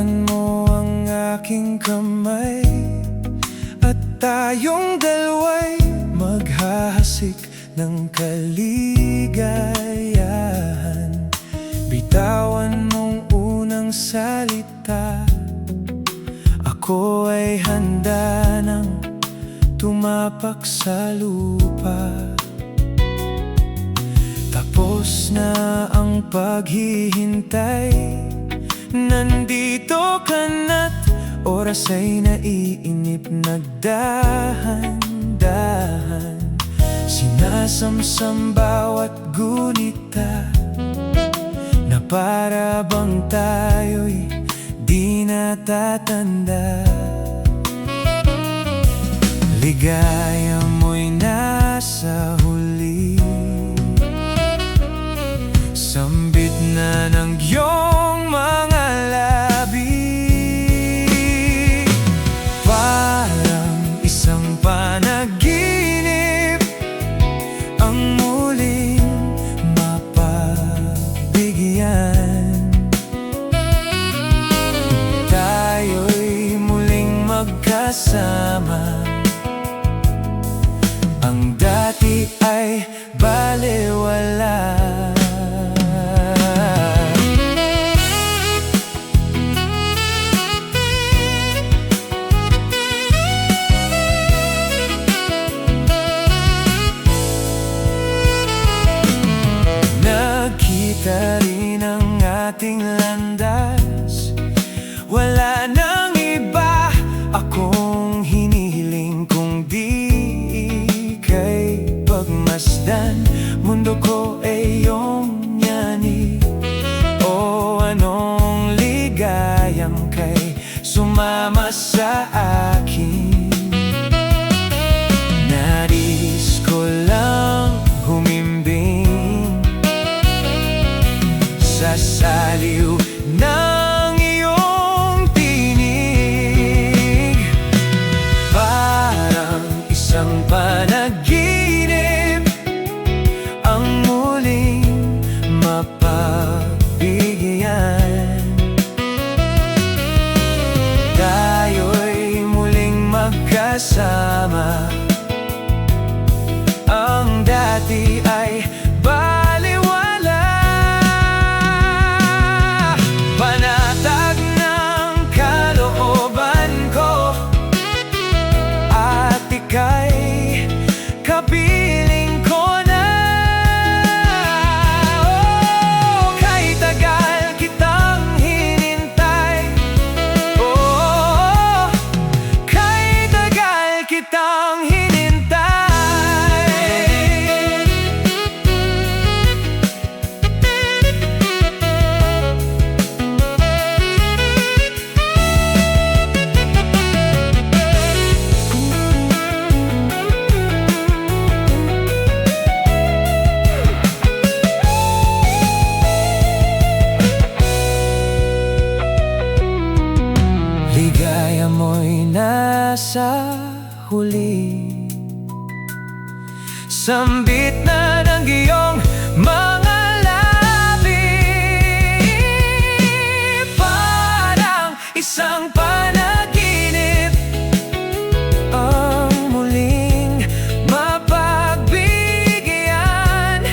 Bitawan mo ang aking kamay at tayong dalawa'y maghahasik ng kaligayahan. Bitawan mong unang salita, ako ay handa nang tumapak sa lupa. Tapos na ang paghihintay, nandito ka na't oras ay naiinip. Nagdahan-dahan, sinasamsam bawat gunita, na para bang tayo'y di natatanda. Ligaya mo'y nasa huli, sambit na ng iyong mga labi. Parang isang panaginip ang muling mapagbigyan. Tayo'y muling magkasama, ang dati ay balewala. Nagkita rin ang ating landas, wala nang iba akong hinihiling kung di ika'y pagmasdan. Mundo ko ay iyong yani, o anong ligayang kay sumama sa akin. Nais ko lang humimbing sa saliw ng iyong tinig. Parang isang panaginip ang muling mapagbigyan. Tayo'y muling magkasama, ang dati ay balewala. Panatag ng kalooban ko at ika'y kapiling ko na. Oh, kahit tagal kitang hinintay, oh, kahit tagal kitang hinintay. Ligaya mo'y nasa huli, sambit na ng iyong mga labi. Parang isang panaginip ang muling mapagbigyan.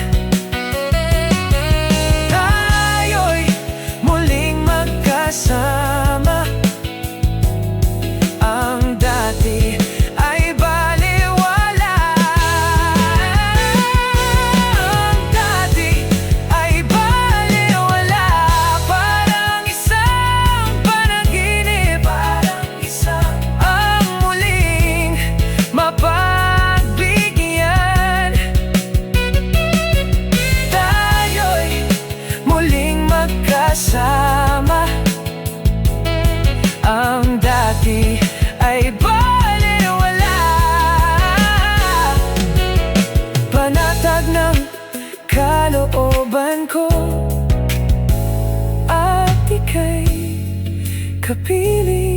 Tayo'y muling magkasama, ang dati ay balewala. Ang dati ay balewala. Parang isang panaginip, parang isang ang muling mapagbigyan. Tayo'y muling magkasama, ang dati ay balewala. Panatag ng kalooban ko at ika'y kapiling.